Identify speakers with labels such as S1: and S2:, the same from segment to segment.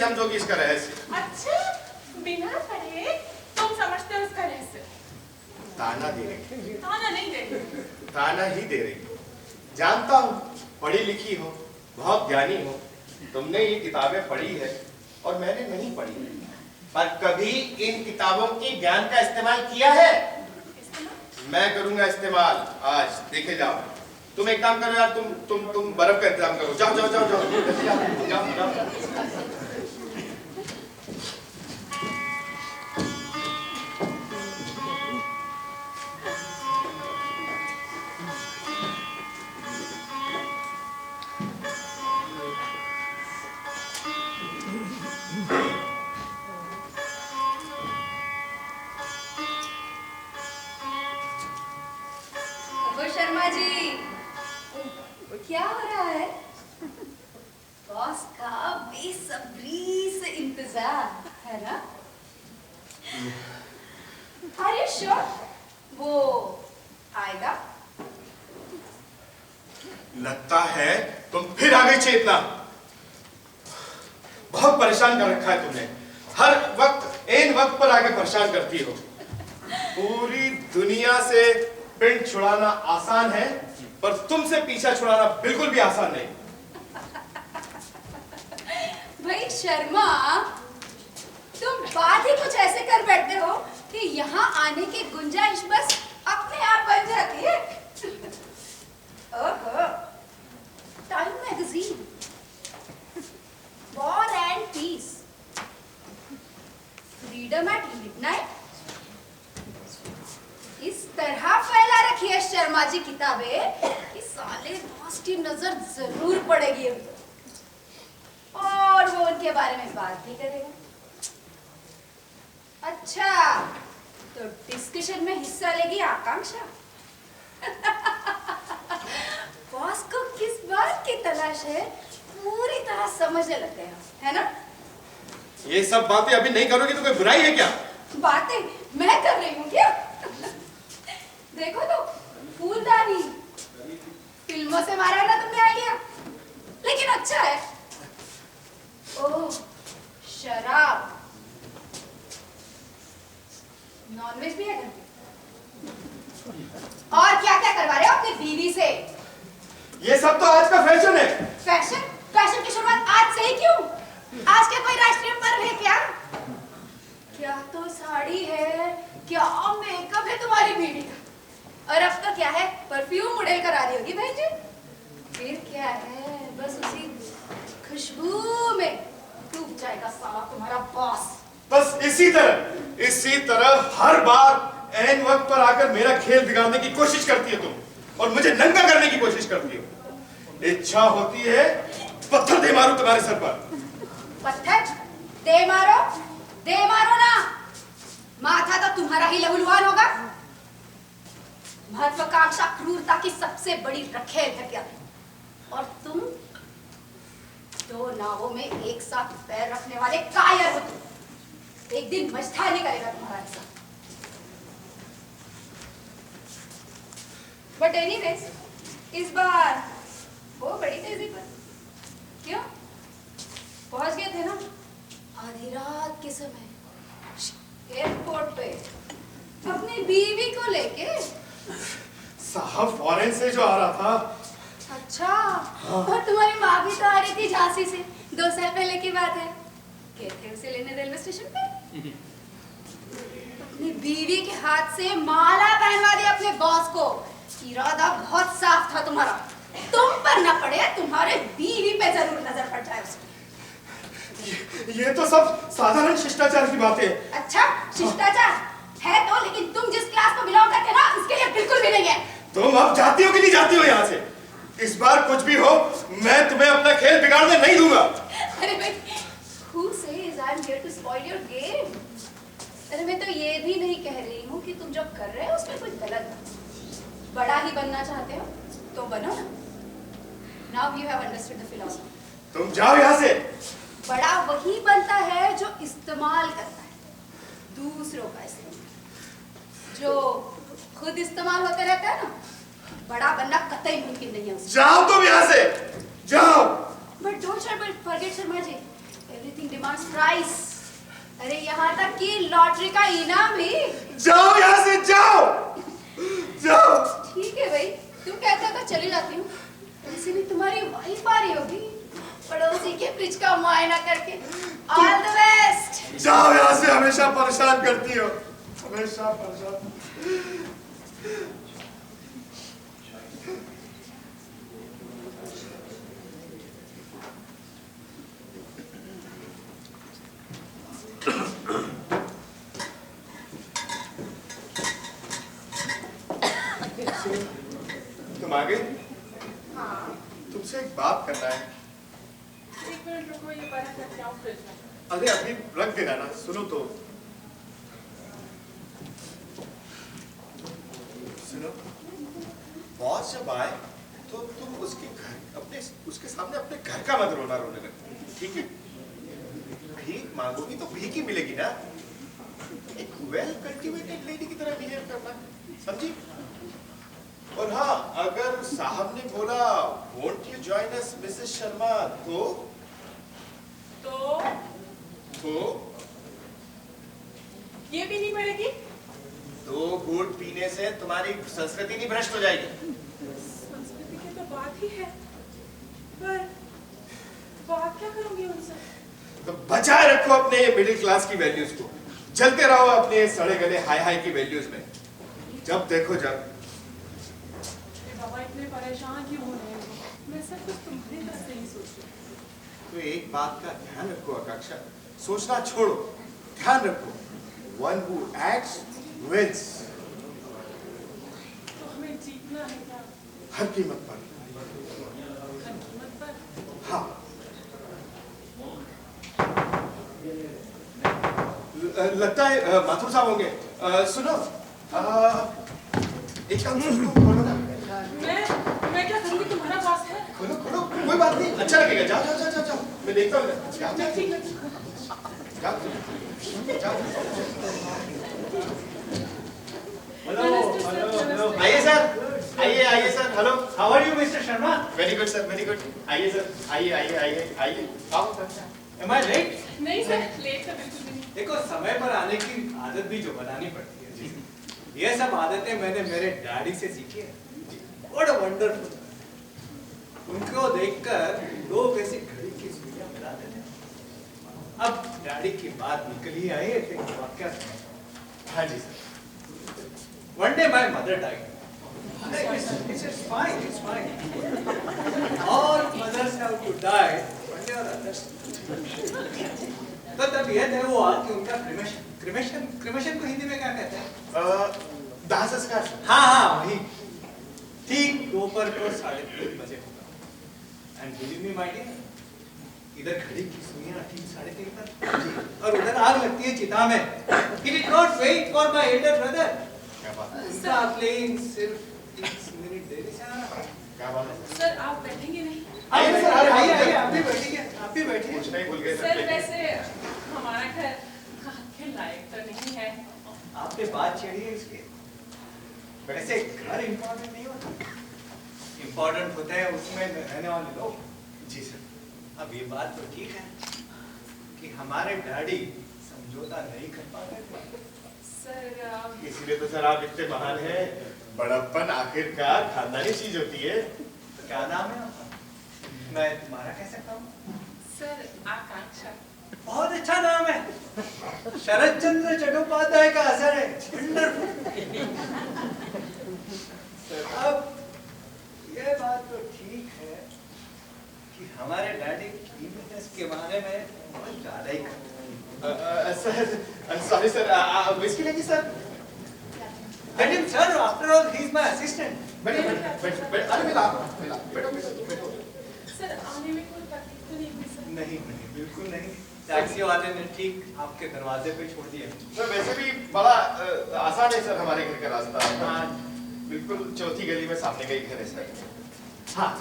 S1: समझोगी इसका रहस्य।
S2: अच्छा, बिना पढ़े तुम समझते हो उसका रहस्य?
S1: ताना दे रही।
S2: ताना नहीं दे रही।
S1: ताना ही दे रही। जानता हूँ पढ़ी लिखी हो, बहुत ज्ञानी हो, तुमने ये किताबें पढ़ी है और मैंने नहीं पढ़ी, पर कभी इन किताबों की ज्ञान का इस्तेमाल किया है? मैं करूंगा इस्तेमाल आज, देखे जाओ। तुम एक काम करो यार, तुम बर्फ का इंतजाम करो। जाओ जाओ जाओ जाओ जाओ जाओ।
S3: शर्मा जी, क्या हो रहा है? बॉस का बेसब्री से इंतजार है ना? अरे श्योर वो आएगा।
S1: लगता है तुम फिर आ गई चेतना। बहुत परेशान कर रखा है तुमने, हर वक्त एन वक्त पर आके परेशान करती हो। पूरी दुनिया से पिंड छुड़ाना आसान है, पर तुमसे पीछा छुड़ाना बिल्कुल भी आसान नहीं।
S3: भाई शर्मा, तुम बात ही कुछ ऐसे कर बैठते हो कि यहाँ आने की गुंजाइश बस अपने आप बन जाती है। ओहो, Time magazine, war and peace, freedom at midnight, इस तरह फैला रखी है शर्मा जी किताबें कि साले बॉस की नजर जरूर पड़ेगी और वो उनके बारे में बात भी करेगा। अच्छा, तो डिस्कशन में हिस्सा लेगी आकांक्षा। बॉस को किस बात की तलाश है पूरी तरह समझने लग गए है ना?
S1: ये सब बातें अभी नहीं करोगी तो कोई बुराई है क्या?
S3: बातें मैं कर रही हूँ क्या? देखो तो, फूलदानी फिल्मों से मारा है ना तुमने आइडिया, लेकिन अच्छा है। ओह, शराब, नॉनवेज भी है घर पे। और क्या क्या करवा रहे हो अपनी बीवी से?
S1: ये सब तो आज का फैशन है।
S3: फैशन? फैशन की शुरुआत आज से ही क्यों? आज के कोई राष्ट्रीय पर्व है क्या? क्या तो साड़ी है, क्या मेकअप है तुम्हारी बीवी का, और अब तो क्या है, परफ्यूम उड़ेल कर आ रही होगी बहन जी। फिर क्या है, बस उसी खुशबू में डूब जाएगा साला तुम्हारा बॉस।
S1: बस इसी तरह हर बार एन वक्त पर आकर मेरा खेल बिगाड़ने की कोशिश करती है तुम, और मुझे नंगा करने की कोशिश करती हो। इच्छा होती है पत्थर दे मारूं तुम्हारे सर पर।
S3: पत्थर दे मारो ना, माथा तो तुम्हारा ही लहूलुहान होगा। महत्वाकांक्षा क्रूरता की सबसे बड़ी रखेल है क्या? और तुम दो नावों में एक साथ पैर रखने वाले कायर हो तुम। एक दिन मझधार करेगा तुम्हारा हिस्सा। बट एनीवेज, इस बार वो बड़ी तेजी पर क्यों पहुंच गए थे ना आधी रात के समय एयरपोर्ट पे अपनी बीवी को लेके।
S1: साहब फॉरेन से जो आ रहा था।
S3: अच्छा, और तुम्हारी माँ भी तो आ रही थी झांसी से, 2 साल पहले की बात है। गए थे उसे लेने रेलवे स्टेशन पे। अपनी बीवी के हाथ से माला पहनवा दिया अपने बॉस को। इरादा बहुत साफ था तुम्हारा, तुम पर न पड़े, तुम्हारे बीवी पे जरूर नजर पड़ जाए उसकी।
S1: ये तो सब साधारण शिष्टाचार की बातें हैं।
S3: अच्छा, शिष्टाचार है तो, लेकिन तुम जिस क्लास को बिलोंग करते हो ना, उसके लिए बिल्कुल भी नहीं है।
S1: तुम अब जाती हो कि नहीं जाती हो यहाँ से? इस बार कुछ भी हो, मैं तुम्हें अपना खेल बिगाड़ने नहीं दूंगा।
S3: अरे भाई, who says I'm here to spoil your game? अरे मैं तो ये भी नहीं कह रही हूँ कि तुम जो कर रहे हो उसमें कुछ गलत है। बड़ा ही बनना चाहते हो तो बनो ना। Now you have understood the philosophy.
S1: तुम जाओ यहाँ से।
S3: बड़ा वही बनता है जो इस्तेमाल करता है दूसरों का इस्तेमाल। जो खुद इस्तेमाल होते रहता है ना, बड़ा बनना कतई मुमकिन नहीं है।
S1: जाओ तुम यहाँ से, जाओ।
S3: But don't forget Sharma ji, everything demands first prize, अरे यहाँ तक कि लॉटरी का इनाम भी।
S1: जाओ यहाँ से, जाओ जाओ।
S3: ठीक है भाई, तुम कहते तो चली जाती हूँ। वैसे भी तुम्हारी वही पारी होगी, पड़ोसी के फ्रिज का मुआयना करके। All the best.
S1: जाओ यहाँ से, हमेशा परेशान करती हो, हमेशा परेशान। तुम आ गए?
S2: हाँ,
S1: तुमसे एक बात करना है।
S2: एक मिनट रुको, ये बर्फ रख जाऊँ फ्रिज में।
S1: अरे अभी रख देना ना, सुनो तो। सुनो, बॉस जब आए तो तुम उसके घर, उसके सामने अपने घर का मत रोना रोने लगो, ठीक है? भीख मांगोगी तो भीख ही मिलेगी ना। एक वेल कल्टिवेटेड लेडी की तरह बिहेव करना, समझी? और हाँ, अगर साहब ने बोला won't you join us Mrs Sharma, तो
S2: ये भी नहीं पड़ेगी।
S1: 2 घूंट पीने से तुम्हारी संस्कृति नहीं भ्रष्ट हो जाएगी।
S2: संस्कृति की तो बात ही है, पर बात क्या करूंगी उनसे?
S1: तो बचाए रखो अपने मिडिल क्लास की वैल्यूज को, चलते रहो अपने सड़े गले हाई हाई की वैल्यूज में। जब देखो जब।
S2: बाबा इतने परेशान क्यों हो रहे हो? मैं सब कुछ तुम्हारी तरफ से ही सोच रही हूँ।
S1: तो एक बात का ध्यान रखो आकांक्षा, सोचना छोड़ो, ध्यान रखो, one who acts wins।
S2: तो हमें जीतना है क्या?
S1: हर कीमत पर।
S2: हर कीमत पर?
S1: हाँ। लगता है माथुर साहब होंगे। सुनो, एक काम करो, खोलो ना।
S2: मैं क्या करूँगी? तुम्हारा बॉस है।
S1: खोलो खोलो, कोई बात नहीं, अच्छा लगेगा। जाओ जाओ जाओ जाओ जाओ, मैं देखता हूँ। जाओ
S2: ठीक है।
S1: जाओ।
S4: हेलो।
S1: आइए सर, आइए sir. Hello,
S4: how are you mister Sharma?
S1: Very good sir, very good. आइए सर, आइए। आओ सर।
S4: Am I late?
S2: नहीं सर, लेट तो बिल्कुल भी नहीं।
S4: देखो, समय पर आने की आदत भी जो बनानी पड़ती है जी, ये सब आदतें मैंने मेरे डैडी से सीखी है। What a wonderful. उनको देखकर लोग ऐसी घड़ी की सुइयां मिलाते थे। अब डैडी की बात निकल ही आई है, तो एक वाकया सुनाता हूं।
S1: हाँ जी sir.
S4: One day my mother died. It's fine. All mothers have to die one day or other. तो तब यह तय हुआ कि उनका क्रिमेशन को हिंदी में क्या कहते हैं?
S1: दाह संस्कार।
S4: हाँ वही। ठीक दोपहर को 3:30 बजे होगा। And believe me my dear, इधर घड़ी की सुइयां ठीक 3:30 पर और उधर आग लगती है चिता में। He did not wait for my elder brother. उनका प्लेन सिर्फ 30 मिनट देरी से आना।
S1: क्या बात है
S2: सर, आप बैठेंगे नहीं?
S4: आइए सर, आइए, आप भी बैठिए।
S1: कुछ नहीं भूल गए
S2: सर, वैसे हमारा घर आपके लायक तो नहीं है।
S4: आपने बात छेड़ी है इसके। वैसे घर इम्पोर्टेंट नहीं होता, इम्पोर्टेंट होता है उसमें रहने वाले लोग।
S1: जी सर।
S4: अब ये बात तो ठीक है कि हमारे डैडी समझौता नहीं कर पाते थे।
S2: सर,
S1: इसीलिए तो सर आप इतने महान हैं। बड़प्पन आखिरकार खानदानी चीज होती है।
S4: तो क्या नाम है आपका? मैं तुम्हारा कह सकता हूँ?
S2: सर, आकांक्षा।
S4: बहुत अच्छा नाम है। शरद चंद्र चट्टोपाध्याय का असर है। वंडरफुल। अब ये बात तो ठीक है कि हमारे डैडी बिजनेस के बारे में बहुत ज्यादा ही करते हैं।
S1: सर, सॉरी सर, विस्की लेंगे sir?
S4: Let him sir, after all he is my assistant.
S1: बैठो। अरे मिला बैठो।
S2: सर, आने में कोई तकलीफ तो नहीं हुई सर?
S4: नहीं, बिल्कुल नहीं। टैक्सी वाले ने ठीक आपके दरवाजे पे छोड़ दिया।
S1: सर वैसे भी बड़ा आसान है सर हमारे घर का रास्ता। हाँ, बिल्कुल चौथी गली में सामने का ही घर है सर। हाँ,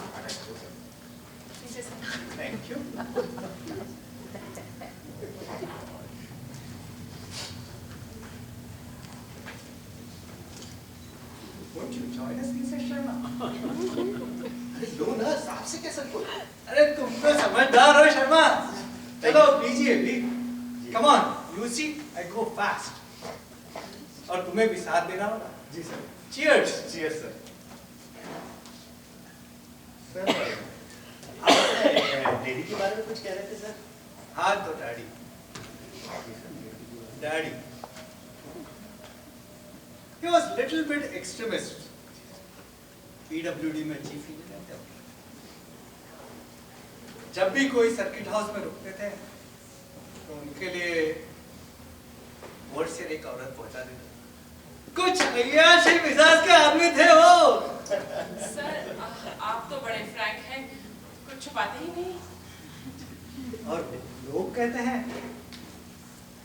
S4: thank you. Won't you join us, Mr. Sharma?
S1: अरे लो ना, साहब से कैसे कोई?
S4: अरे तुम तो समझदार हो शर्मा। चलो पीजिए भी। Come on, you see, I go fast. और तुम्हें भी साथ देना होगा।
S1: जी sir.
S4: Cheers.
S1: Cheers sir. Sir आप डेडी के बारे में कुछ कह रहे थे सर?
S4: हाँ तो daddy. Daddy. He was little bit extremist. PWD में चीफ इंजीनियर थे। जब भी कोई सर्किट हाउस में रुकते थे तो उनके लिए वोट से एक औरत पहुंचा देते। कुछ अय्याशी मिजाज के आदमी थे वो।
S2: सर आप तो बड़े फ्रैंक हैं, कुछ छुपाते ही नहीं।
S4: और लोग कहते हैं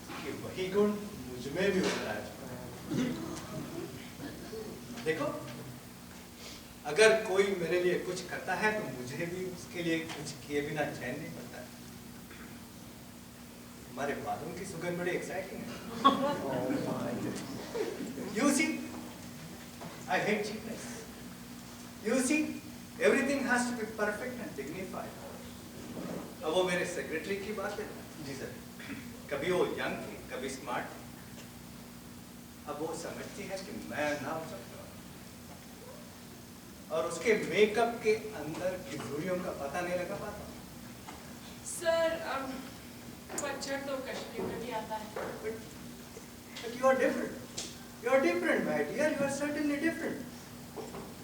S4: कि वही गुण मुझ में भी उतर आ चुका है। देखो, अगर कोई मेरे लिए कुछ करता है तो मुझे भी उसके लिए कुछ किए बिना चैन नहीं पड़ता है। हमारे बालों की सुगंध बड़ी एक्साइटिंग है। You see, I hate cheapness. You see, everything has to be perfect and dignified. अब वो मेरे सेक्रेटरी की बात है।
S1: जी सर।
S4: कभी वो यंग थी, कभी स्मार्ट थी। अब वो समझती है कि मैं ना हो सकता हूँ। और उसके मेकअप के अंदर की झुर्रियों का पता नहीं लगा पाता।
S2: सर पतझड़ तो कश्मीर में भी आता है।
S4: But you are different. You are different, my dear. You are certainly different.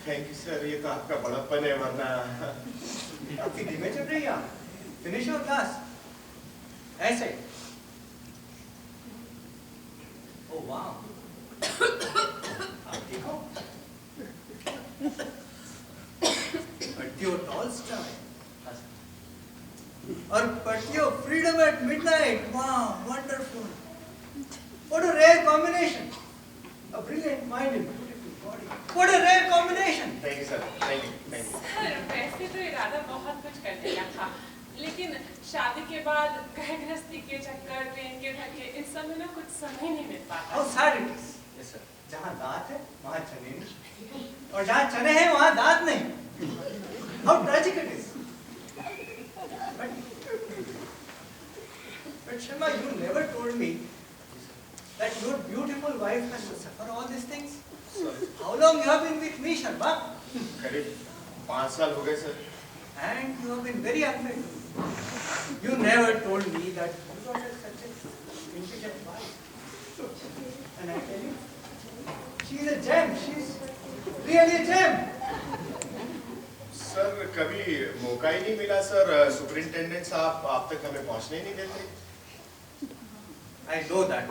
S1: Thank you sir, ये तो आपका बड़प्पन है, वरना
S4: आपकी धीमे चल रही है आप। Finish your glass. ऐसे। Oh wow. आप ठीक हो? Partiyo Tolstoy. और Partiyo Freedom at Midnight. Wow, wonderful. What a rare combination. A brilliant mind and beautiful body. What a rare combination.
S1: Thank you sir, thank you.
S2: Sir वैसे तो इरादा बहुत कुछ करने का था, लेकिन शादी के बाद घर गृहस्थी के चक्कर, ट्रेन के धक्के, इन सब में ना कुछ समय नहीं मिल पाता।
S4: How sad it is. Yes sir. जहाँ दांत है वहाँ चने नहीं, और जहाँ चने हैं वहाँ दांत नहीं। How tragic it is. But Sharma, you never told me that your beautiful wife has to suffer all these things.
S1: Sorry.
S4: How long you have been with me, Sharma?
S1: करीब 5 साल हो गए sir.
S4: And you have been very unfaithful. You never told me that you got such a intelligent wife. And I tell you, she is a gem. She is really a gem.
S1: Sir कभी मौका ही नहीं मिला sir, superintendent साहब आप तक हमें पहुंचने ही नहीं देते।
S4: I know that.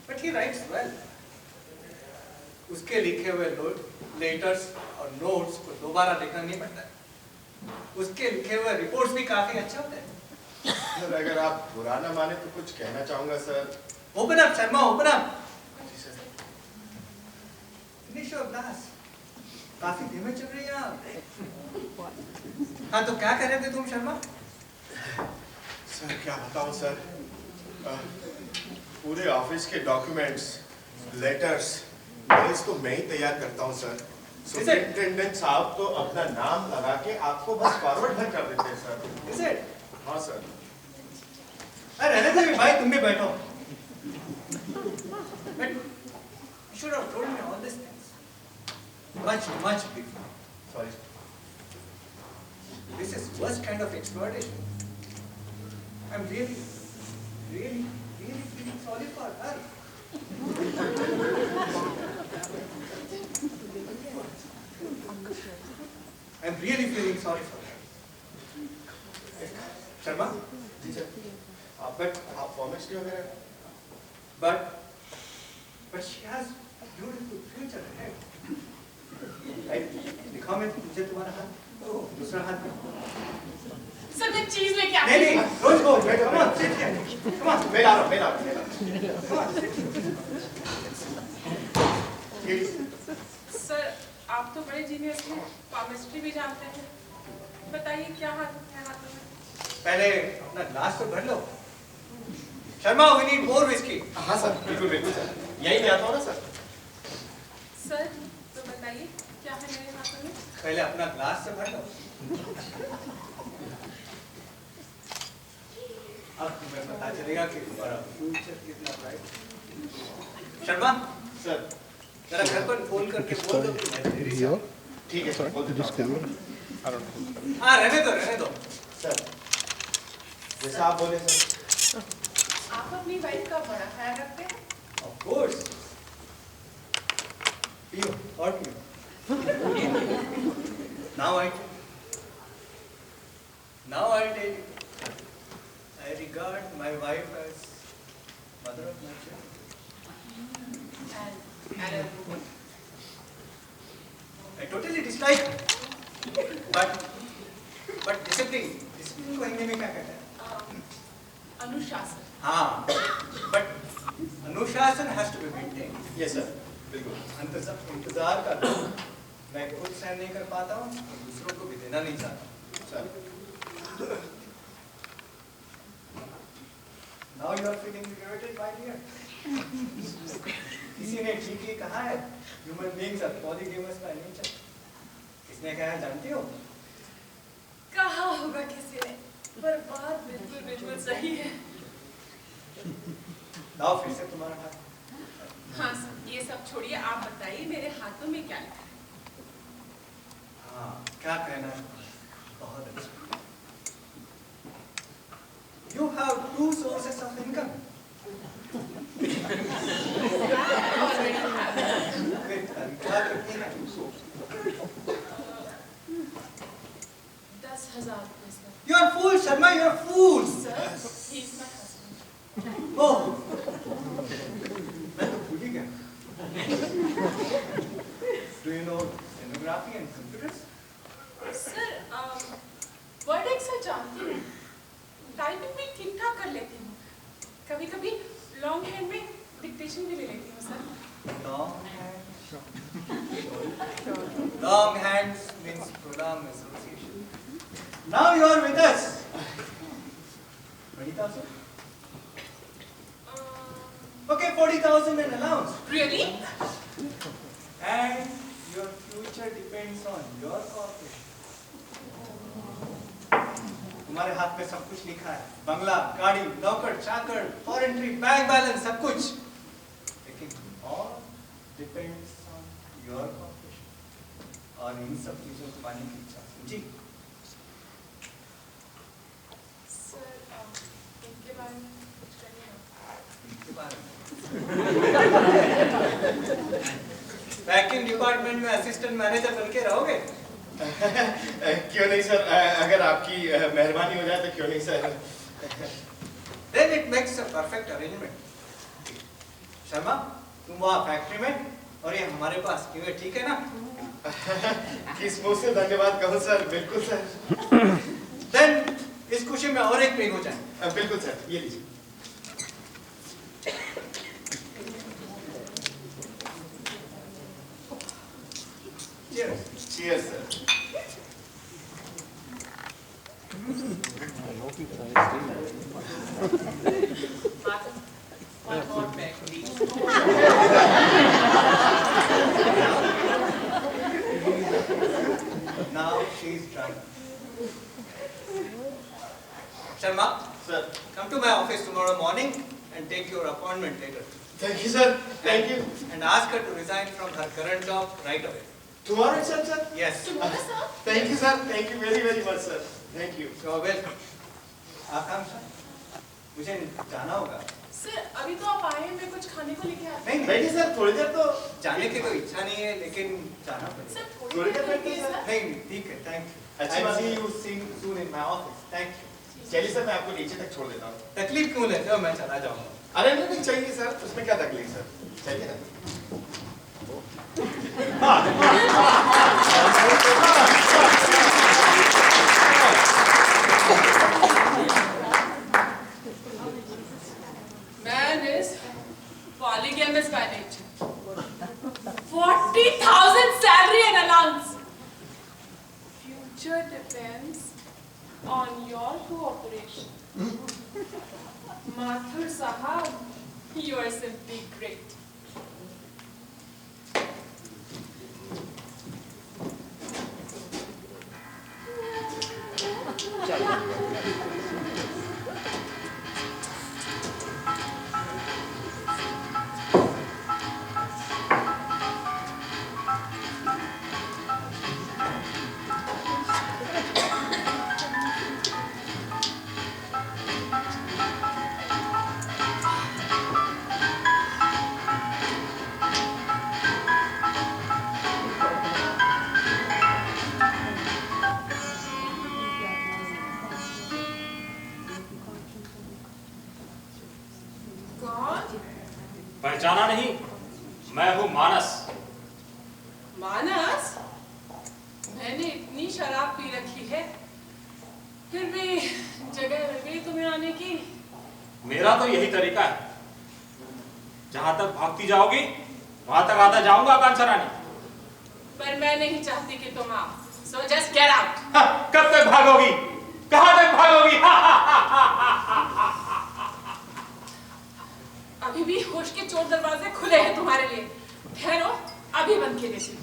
S4: But he writes well. उसके लिखे हुए लेटर्स और नोट्स को दोबारा लिखना नहीं पड़ता है। उसके लिखे हुए रिपोर्ट्स भी काफी अच्छे होते हैं।
S1: सर अगर आप बुरा ना माने तो कुछ कहना चाहूंगा sir.
S4: Open up, Sharma, open up.
S1: जी सर।
S4: Finish your glass. काफी धीमे चल रही हैं आप। हाँ तो क्या कह रहे थे तुम शर्मा?
S1: सर क्या बताऊं सर, पूरे ऑफिस के डॉक्यूमेंट्स, लेटर्स, मेल्स तो मैं ही तैयार करता हूं सर। सुपरिंटेंडेंट साहब तो अपना नाम लगा के आपको बस फॉरवर्ड भर कर देते हैं सर।
S4: Is it?
S1: हाँ सर।
S4: अरे रहने दो भाई, तुम भी बैठो। But you should have told me all these things much before.
S1: Sorry.
S4: This is worst kind of exploitation. I'm really feeling sorry for her. I'm really feeling sorry for her. Sharma?
S1: जी sir. आप formality वगैरह।
S4: But she has a beautiful future ahead. दिखाओ मैं मुझे तुम्हारा हाथ, दूसरा हाथ।
S2: सर मैं चीज लेके आती
S4: नहीं
S2: हूँ।
S4: रोज go. Come on, sit here. Come on.
S1: मैं ला रहा हूँ।
S4: Come on, sit.
S2: सर आप तो बड़े जीनियस हैं, केमिस्ट्री भी जानते हैं, बताइए क्या हाथ है हाथों में?
S4: पहले अपना ग्लास तो भर लो। Sharma, we need more whiskey.
S1: हाँ सर, बिल्कुल सर। यही नहीं आता हूँ ना सर।
S2: सर तो बताइए क्या है मेरे हाथों में?
S4: पहले अपना ग्लास से भर लो। अब तुम्हें पता चलेगा कि तुम्हारा फ्यूचर कितना ब्राइट। शर्मा
S1: सर
S4: जरा घर पर फोन करके बोल दो कि मैं तेरी
S5: Here,
S1: ठीक है सर, बोल देता
S5: this
S1: हूँ।
S5: camera. I don't know.
S4: हाँ रहने दो।
S1: सर जैसा आप बोले सर।
S2: आप अपनी वाइफ का बड़ा ख्याल रखते हैं?
S4: Of course. पियो और पियो। Now I tell you, I regard my wife as mother of my children.
S2: And a woman?
S4: I totally dislike her. But discipline को हिंदी में क्या कहते हैं?
S2: अनुशासन।
S4: हाँ, but अनुशासन has to be maintained.
S1: Yes sir, बिल्कुल।
S4: इंतजार का मैं खुद सहन नहीं कर पाता हूँ और दूसरों को भी देना नहीं चाहता।
S1: Sir
S4: Now you are feeling irritated, my dear. किसी ने ठीक ही कहा है, human beings are polygamous by nature. किसने कहा जानती हो?
S2: कहा होगा किसी ने, पर बात बिल्कुल सही है।
S4: लाओ फिर से तुम्हारा हाथ।
S2: हाँ सर, ये सब छोड़िए, आप बताइए मेरे हाथों में क्या लिखा है?
S4: हाँ, क्या कहना है? बहुत अच्छा। You have two sources of income. क्या करती है?
S2: 10,000 रुपए sir.
S4: You are fool, Sharma. You are fool.
S2: Sir, he is my husband.
S4: Oh, मैं तो भूल ही गया। Do you know stenography and computers?
S2: Sir, Word Excel जानती हूँ, टाइपिंग भी ठीक ठाक कर लेती हूँ, कभी-कभी लॉन्ग हैंड में डिक्टेशन भी ले लेती हूँ sir.
S4: Long hands means program association. Now you are with us. 20,000? Okay, 40,000 in allowance.
S2: Really?
S4: And your future depends on your cooperation. तुम्हारे हाथ में सब कुछ लिखा है, बंगला, गाड़ी, नौकर, चाकर, फॉरेन ट्रिप, बैंक बैलेंस, सब कुछ। लेकिन all depends on your cooperation. और इन सब चीजों को पाने की इच्छा समझी?
S2: सर, इनके बारे में कुछ करिए।
S4: इनके बारे में पैकिंग डिपार्टमेंट में असिस्टेंट मैनेजर बनके रहोगे?
S1: क्यों नहीं सर, अगर आपकी मेहरबानी हो जाए तो क्यों नहीं sir.
S4: Then it makes a perfect arrangement. Sharma, तुम वहाँ फैक्ट्री में और ये हमारे पास, क्यों ठीक है ना?
S1: किस मुंह से धन्यवाद कहूँ सर। बिल्कुल सर।
S4: Then इस खुशी में और एक पेग हो जाए।
S1: बिल्कुल सर, ये लीजिए।
S4: Cheers.
S1: Cheers sir.
S2: One more bag, please.
S4: Now she is drunk. Sharma,
S1: Sir.
S4: come to my office tomorrow morning and take your appointment letter.
S1: Thank you sir. Thank you.
S4: And ask her to resign from her current job right away.
S1: Tomorrow itself sir.
S4: Yes.
S2: Tomorrow, sir?
S1: Thank you sir. Thank you very much sir. Thank you.
S4: So welcome. आकांक्षा, मुझे जाना होगा।
S2: Sir, अभी तो आप आए हैं, मैं कुछ खाने को लेके आती हूँ।
S4: नहीं,
S1: बैठिए सर, थोड़ी देर तो।
S4: जाने की तो इच्छा नहीं है, लेकिन जाना पड़ेगा।
S2: सर,
S1: थोड़ी
S2: थोड़ी
S1: देर
S2: देर
S1: बैठिए,
S2: बैठिए
S1: सर।
S2: सर।
S4: नहीं, ठीक है, थैंक यू।
S1: अच्छी बात
S4: I'll
S1: है।
S4: see you soon in my office. Thank you.
S1: चलिए सर, मैं आपको नीचे तक छोड़ देता हूँ।
S4: तकलीफ क्यों लेते हो? मैं चला जाऊंगा।
S1: अरे नहीं चाहिए सर, उसमें क्या तकलीफ सर। चलिए ना।
S2: Man is polygamous by nature. 40,000 salary and allowance. Future depends on your cooperation. Mathur Sahab, you are simply great.
S5: मैं हूँ मानस।
S2: मानस, मैंने इतनी शराब पी रखी है, फिर भी जगह मिल गई तुम्हें आने की।
S5: मेरा तो यही तरीका है, जहां तक भागती जाओगी वहां तक आता जाऊंगा आकांक्षा रानी।
S2: पर मैं नहीं चाहती कि तुम आओ, सो जस्ट गेट आउट।
S5: कब तक भागोगी? कहां तक भागोगी?
S2: अभी भी होश के चोर दरवाजे खुले हैं तुम्हारे लिए। ठहरो, अभी बंद किए देती हूँ।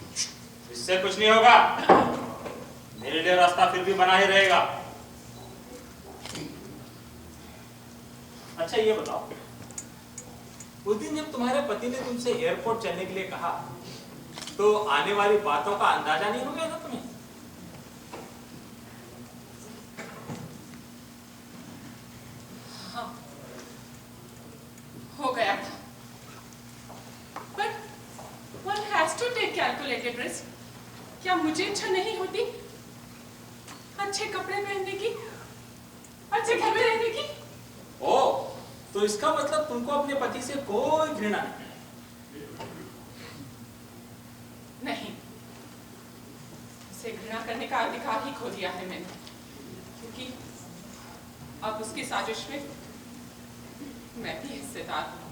S5: इससे कुछ नहीं होगा, मेरे लिए रास्ता फिर भी बना ही रहेगा। अच्छा ये बताओ, उस दिन जब तुम्हारे पति ने तुमसे एयरपोर्ट चलने के लिए कहा, तो आने वाली बातों का अंदाजा नहीं हो गया था तुम्हें?
S2: हाँ, हो गया था। But one has to take calculated risk. क्या मुझे इच्छा नहीं होती अच्छे कपड़े पहनने की, अच्छे घर में रहने की?
S5: ओ, तो इसका मतलब तुमको अपने पति से कोई घृणा नहीं?
S2: नहीं, उसे घृणा करने का अधिकार ही खो दिया है मैंने, क्योंकि अब उसकी साजिश में मैं भी हिस्सेदार हूं।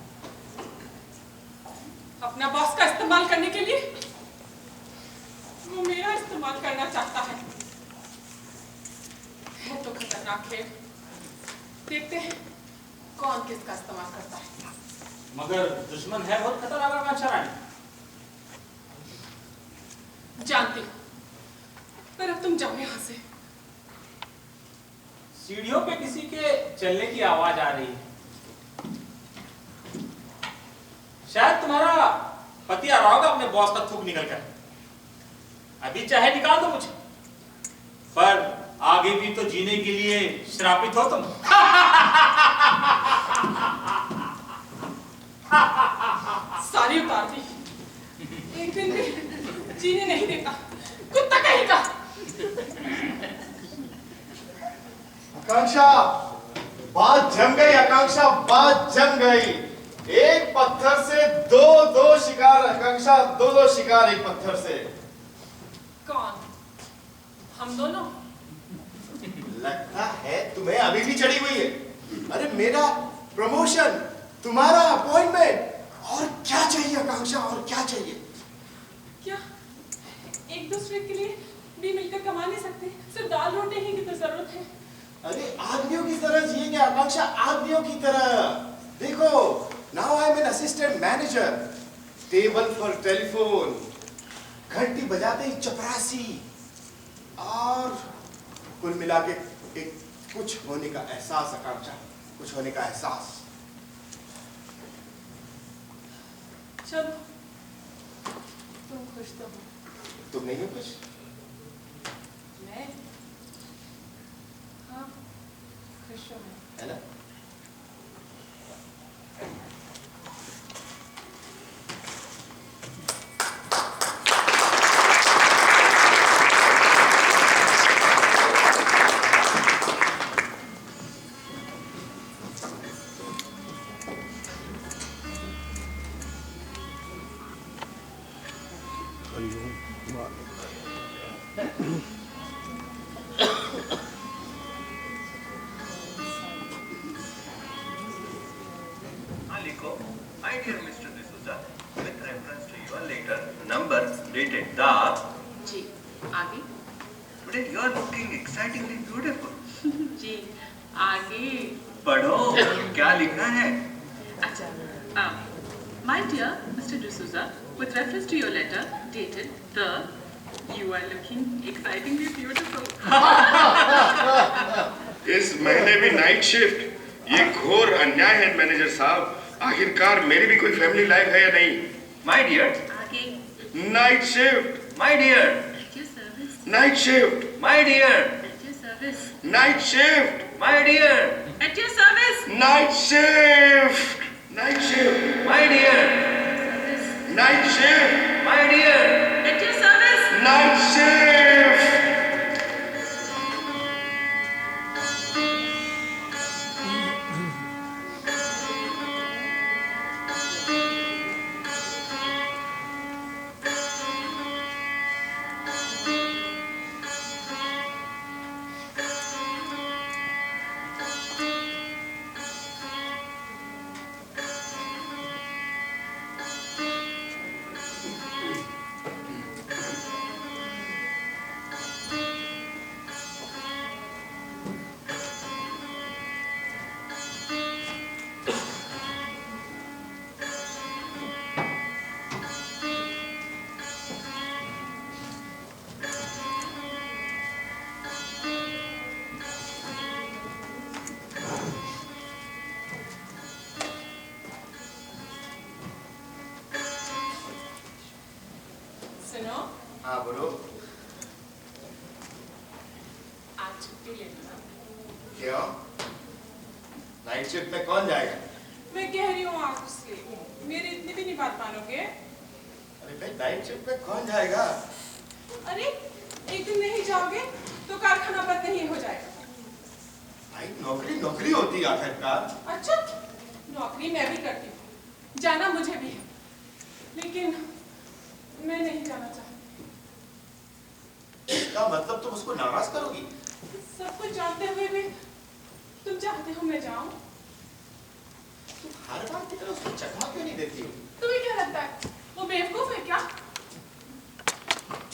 S2: अपना बॉस का इस्तेमाल करने के लिए वो मेरा इस्तेमाल करना चाहता है तो खतरनाक खेल। देखते हैं कौन किसका इस्तेमाल करता है।
S5: मगर दुश्मन है बहुत खतरनाक आकांक्षा रानी।
S2: जानती हूँ, पर अब तुम जाओ यहाँ से।
S5: सीढ़ियों पे किसी के चलने की आवाज आ रही है। शायद तुम्हारा पति आ रहा होगा अपने बॉस का थूक निकल कर। अभी चाहे निकाल दो मुझे, पर आगे भी तो जीने के लिए श्रापित हो तुम।
S2: सारी उतार दी, एक दिन भी जीने नहीं देता, कुत्ता कहीं का।
S1: आकांक्षा, बात जम गई। आकांक्षा, बात जम गई। एक पत्थर से दो शिकार। आकांक्षा, दो शिकार एक पत्थर से।
S2: कौन? हम दोनों?
S1: लगता है तुम्हें अभी भी चढ़ी हुई है। अरे मेरा प्रमोशन, तुम्हारा अपॉइंटमेंट, और क्या चाहिए आकांक्षा, और क्या चाहिए?
S2: क्या एक दूसरे के लिए भी मिलकर कमा नहीं सकते? सिर्फ दाल रोटी ही की तो जरूरत है।
S1: अरे आदमियों की तरह जिएंगे आकांक्षा, आदमियों की तरह। देखो, now I am an assistant manager, table for telephone, घंटी बजाते ही चपरासी, और कुल मिला के एक कुछ होने का एहसास। आकांक्षा, कुछ होने का एहसास।
S2: चलो, तुम खुश तो हो।
S1: तुम नहीं हो खुश?
S2: मैं? हाँ, खुश हूँ मैं।
S1: है ना?
S6: My dear Mr. D'Souza, with reference to your letter, number dated the.
S2: जी, आगे?
S6: Today you are looking excitingly beautiful.
S2: जी, आगे?
S6: पढ़ो, क्या लिखा है?
S2: अच्छा, my dear Mr. D'Souza, with reference to your letter dated the, you are looking excitingly beautiful.
S7: इस महीने भी नाइट शिफ्ट, ये घोर अन्याय है मैनेजर साहब। आखिरकार मेरी भी कोई फैमिली लाइफ है या नहीं?
S6: My dear.
S2: आगे?
S7: Night shift,
S6: My dear.
S2: At your service.
S7: Night shift,
S6: My dear.
S2: At your service.
S7: Night shift,
S6: My dear.
S2: At your service.
S7: Night shift, night shift,
S6: My dear.
S7: Night shift,
S6: My dear.
S2: At your service.
S7: Night shift.
S1: हाँ बोलो।
S2: आज छुट्टी ले लो।
S1: क्यों? Night shift में कौन जाएगा?
S2: मैं कह रही हूँ आपसे, मेरी इतनी भी नहीं बात मानोगे?
S1: अरे भाई नाइट शिफ्ट में कौन जाएगा?
S2: अरे एक दिन नहीं जाओगे तो कारखाना बंद नहीं हो जाएगा।
S1: भाई नौकरी नौकरी होती है आखिरकार।
S2: अच्छा, नौकरी मैं भी करती हूँ, जाना मुझे भी है, लेकिन मैं नहीं जाना चाहती।
S1: इसका मतलब तुम उसको नाराज करोगी?
S2: सब कुछ जानते हुए भी तुम चाहते हो मैं जाऊं?
S1: तुम हर बार की तरह उसको चकमा क्यों नहीं देती हो?
S2: तुम्हें क्या लगता है वो बेवकूफ है क्या?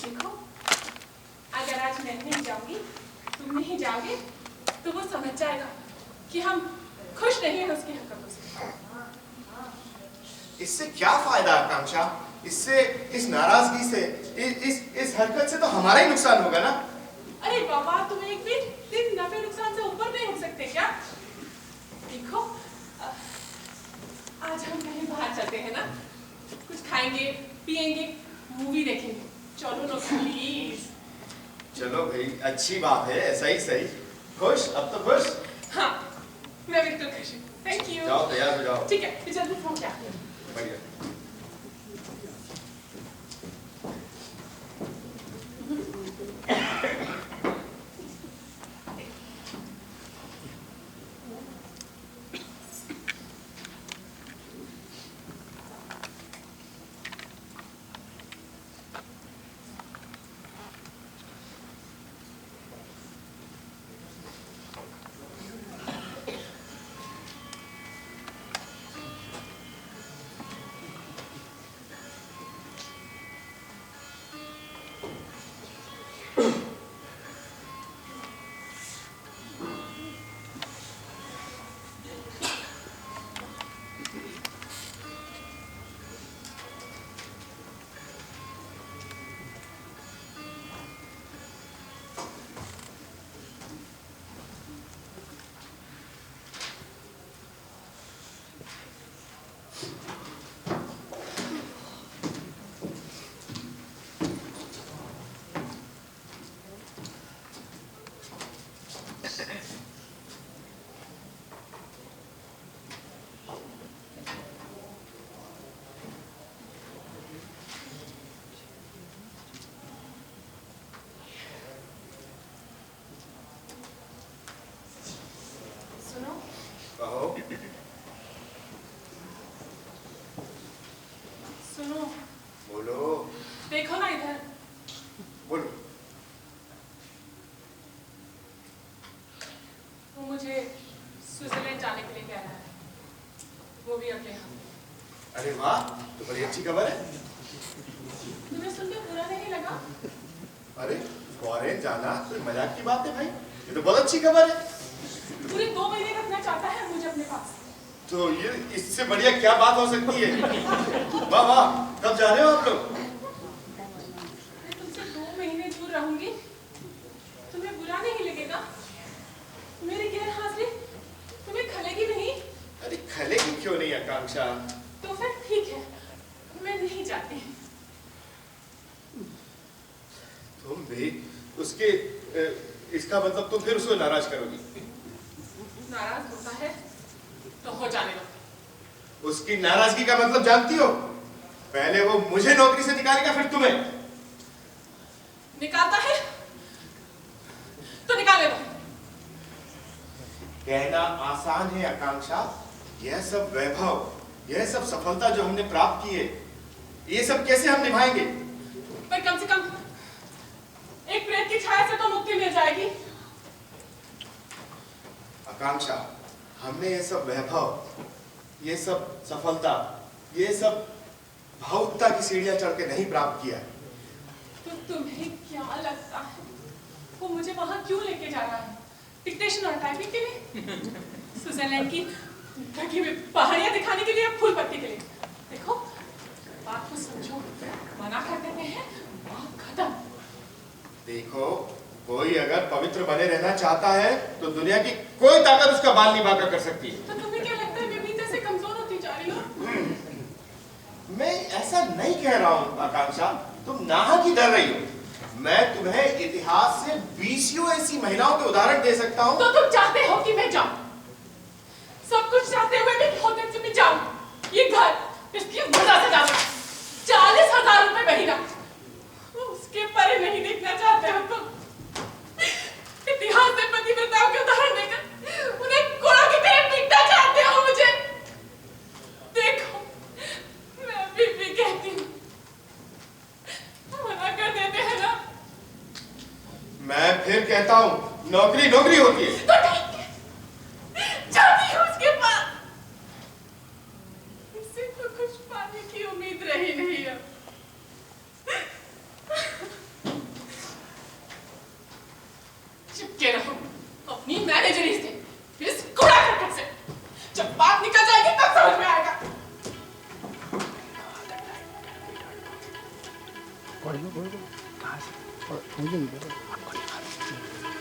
S2: देखो, अगर आज मैं नहीं जाऊंगी, तुम नहीं जाओगे, तो वो समझ जाएगा कि हम खुश नहीं हैं उसकी हरकतों से।
S1: इससे क्या फायदा आकांक्षा? इससे, इस नाराजगी से, इस हरकत से तो हमारा ही नुकसान होगा ना?
S2: अरे बाबा, तुम एक भी दिन नफे नुकसान से ऊपर नहीं उठ सकते क्या? देखो, आज हम कहीं बाहर चलते हैं ना, कुछ खाएंगे, पिएंगे, मूवी देखेंगे। चलो ना प्लीज।
S1: चलो भाई, अच्छी बात है, ऐसा ही सही। खुश? अब तो खुश?
S2: हाँ, मैं बिल्कुल खुश हूँ। Thank you.
S1: जाओ, तैयार हो जाओ।
S2: ठीक है, जल्दी फोन क्या?
S1: बढ़िया। कहो।
S2: सुनो।
S1: बोलो।
S2: देखो ना इधर।
S1: बोलो।
S2: वो मुझे स्विट्जरलैंड जाने के लिए कह रहा है, वो भी अगले हफ्ते।
S1: अरे वाह, तो बड़ी अच्छी खबर है।
S2: तुम्हें सुनकर बुरा नहीं लगा?
S1: अरे फॉरेन जाना कोई मजाक की बात है भाई, ये तो बहुत अच्छी खबर है।
S2: पूरे 2 महीने रखना चाहता है मुझे अपने पास।
S1: तो ये इससे बढ़िया क्या बात हो सकती है? वाह वाह, कब जा रहे हो आप लोग?
S2: मैं तुमसे 2 महीने दूर रहूंगी, तुम्हें बुरा नहीं लगेगा? मेरी गैर हाजिरी तुम्हें खलेगी नहीं?
S1: अरे खलेगी क्यों नहीं आकांक्षा?
S2: तो फिर ठीक है, मैं नहीं जाती।
S1: तुम भी उसके इसका मतलब तुम फिर उसको नाराज करोगी?
S2: नाराज होता है तो हो जाने दो।
S1: उसकी नाराजगी का मतलब जानती हो? पहले वो मुझे नौकरी से निकालेगा, फिर तुम्हें।
S2: निकालता है तो निकाले दो।
S1: कहना आसान है आकांक्षा, यह सब वैभव, यह सब सफलता जो हमने प्राप्त की है, ये सब कैसे हम निभाएंगे?
S2: पर कम से कम एक प्रेत की छाया से तो मुक्ति मिल जाएगी।
S1: आकांक्षा, हमने ये सब वैभव, ये सब सफलता, ये सब भावुकता की सीढ़ियां चढ़ के नहीं प्राप्त किया।
S2: तो तुम्हें क्या लगता है वो मुझे वहां क्यों लेके जा रहा है? डिक्टेशन और टाइपिंग के लिए? स्विट्जरलैंड की ढकी हुई पहाड़ियां दिखाने के लिए, फूल पत्ती के लिए? देखो, बात को समझो, मना कर देते हैं, बात खत्म।
S1: देखो, कोई अगर पवित्र बने रहना चाहता है तो दुनिया की कोई ताकत उसका बाल नहीं बांका कर सकती है।
S2: तो तुम्हें क्या लगता है मैं भीतर से कमजोर होती जा रही हूँ?
S1: मैं ऐसा नहीं कह रहा हूं आकांक्षा, तुम नाहक ही डर रही हो। मैं तुम्हें इतिहास से 20 ऐसी महिलाओं के उदाहरण दे सकता हूं।
S2: तो तुम चाहते हो कि मैं जाऊं? सब कुछ चाहते हुए भी होते से मैं जाऊं? ये घर, इसकी मजा सजावट, 40,000 रुपए महीना, उसके परे नहीं देखना चाहते हो तुम? इतिहास से पतिव्रताओं के उदाहरण देकर उन्हें कोड़ा की तरह पीटना चाहते हो मुझे? देखो, मैं अभी भी कहती हूँ, मना कर देते हैं ना?
S1: मैं फिर कहता हूं, नौकरी नौकरी होती है।
S2: तो ठीक है, जाती हूँ उसके पास। इससे तो कुछ पाने की उम्मीद रही नहीं अब। चिपके रहो अपनी मैनेजरी से, इस कूड़ा करकट से। जब बात निकल जाएगी तब समझ में आएगा।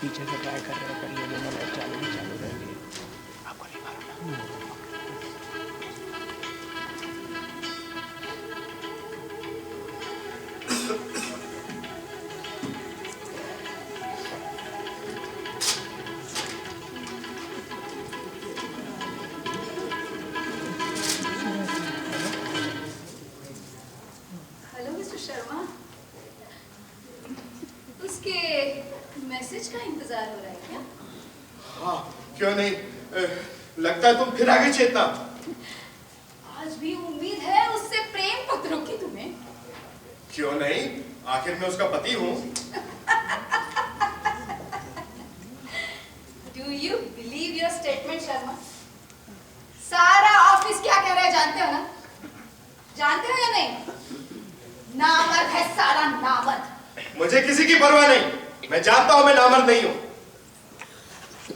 S8: पीछे से ट्राई कर रहे हैं, पर ये दोनों लाइट चालू रहेंगे। आपको नहीं मालूम।
S3: हेलो मिस्टर शर्मा, उसके मैसेज का इंतजार हो रहा है क्या?
S1: हाँ, क्यों नहीं। लगता है तुम फिर आगे चेतना।
S3: आज भी उम्मीद है उससे प्रेम पत्रों की तुम्हें?
S1: क्यों नहीं, आखिर मैं उसका पति हूँ।
S3: Do you believe your statement, Sharma? सारा ऑफिस क्या कह रहा है जानते हो ना? जानते हो या नहीं? नामर्द है सारा, नामर्द।
S1: मुझे किसी की परवाह नहीं, मैं जानता हूं मैं नामर्द नहीं हूं।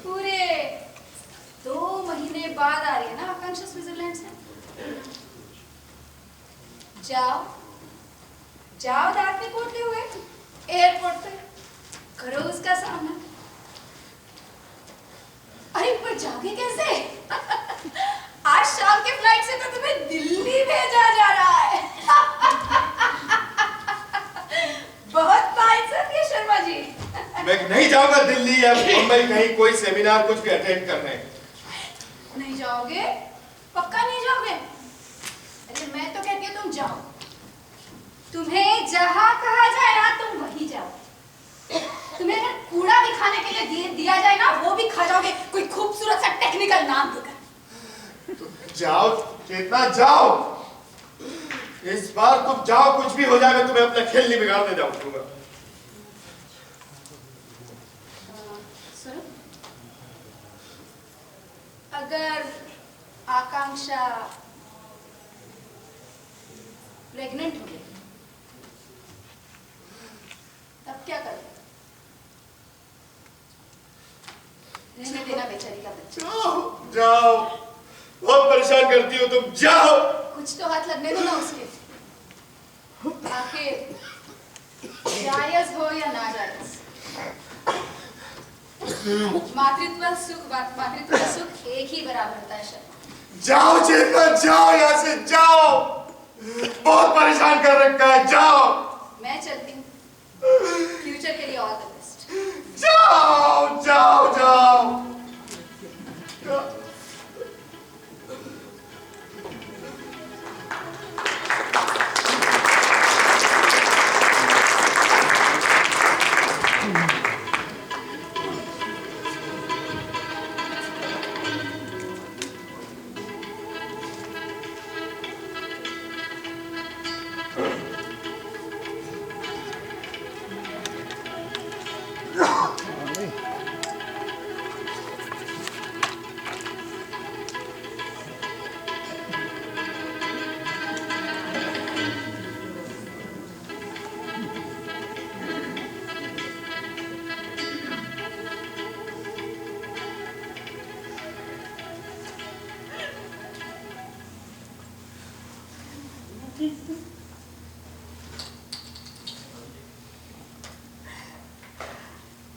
S3: पूरे 2 महीने बाद आ रही है ना आकांक्षा स्विट्जरलैंड से? जाओ जाओ दांत पोते हुए एयरपोर्ट पे करो उसका सामना। अरे पर जाओगे कैसे? आज शाम के फ्लाइट से तो तुम्हें दिल्ली भेजा जा रहा है। बहुत ताइज्जत है शर्मा जी।
S1: मैं नहीं जाऊंगा दिल्ली या मुंबई कहीं कोई सेमिनार कुछ भी अटेंड करने।
S3: नहीं जाओगे? पक्का नहीं जाओगे? अरे मैं तो कहती हूँ तुम जाओ। तुम्हें जहां कहा जाए ना तुम वहीं जाओ। तुम्हें अगर कूड़ा भी खाने के लिए दिया जाए ना वो भी खा जाओगे, कोई खूबसूरत सा टेक्निकल नाम देकर।
S1: तो जाओ चेतना, जाओ। इस बार तुम जाओ, कुछ भी हो जाए मैं तुम्हें अपना खेल नहीं बिगाड़ने जाऊंगा।
S3: सुनो, अगर आकांक्षा प्रेग्नेंट हो गई तब क्या करोगे? रहने देना बेचारी का बच्चा।
S1: जाओ जाओ, बहुत परेशान करती हो तुम, जाओ।
S3: कुछ तो हाथ लगने दो ना उसके। आखिर जायज हो या नाजायज, मातृत्व सुख एक ही बराबर होता है शर्मा।
S1: जाओ चेतना, जाओ यहाँ से, जाओ। बहुत परेशान कर रखा है, जाओ।
S3: मैं चलती हूँ, फ्यूचर के लिए ऑल द बेस्ट।
S1: जाओ जाओ जाओ।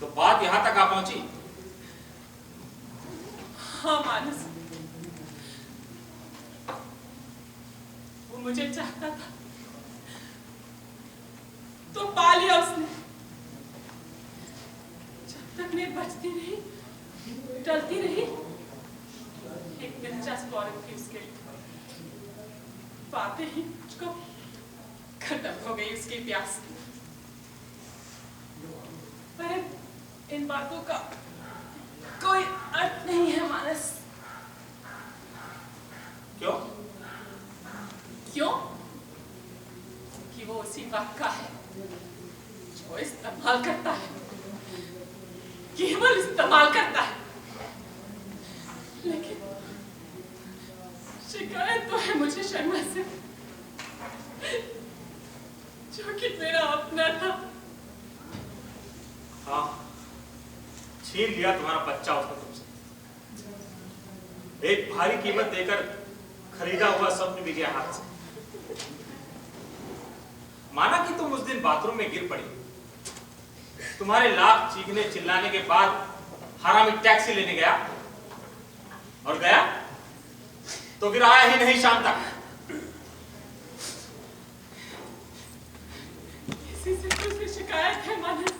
S5: तो बात यहां तक आ पहुंची।
S2: हाँ मानस, वो मुझे चाहता था बचती रही, टलती रही। एक दिलचस्प औरत थी उसके लिए, पाते ही मुझको खत्म हो गई उसकी प्यास। पर इन बातों का कोई अर्थ नहीं है मानस।
S5: क्यों?
S2: क्यों? कि वो उसी वक्त का है जो इस्तेमाल करता है, केवल इस्तेमाल करता है। लेकिन शिकायत तो है मुझे शर्मा से, जो कि मेरा अपना था।
S5: हाँ, छीन लिया तुम्हारा बच्चा उसने तुमसे। एक भारी कीमत देकर खरीदा हुआ स्वप्न भी गया हाथ से। माना कि तुम उस दिन बाथरूम में गिर पड़ी, तुम्हारे लाख चीखने चिल्लाने के बाद हरामी टैक्सी लेने गया, और गया तो फिर आया ही नहीं शाम तक।
S2: इसी से तुझसे शिकायत है मानस।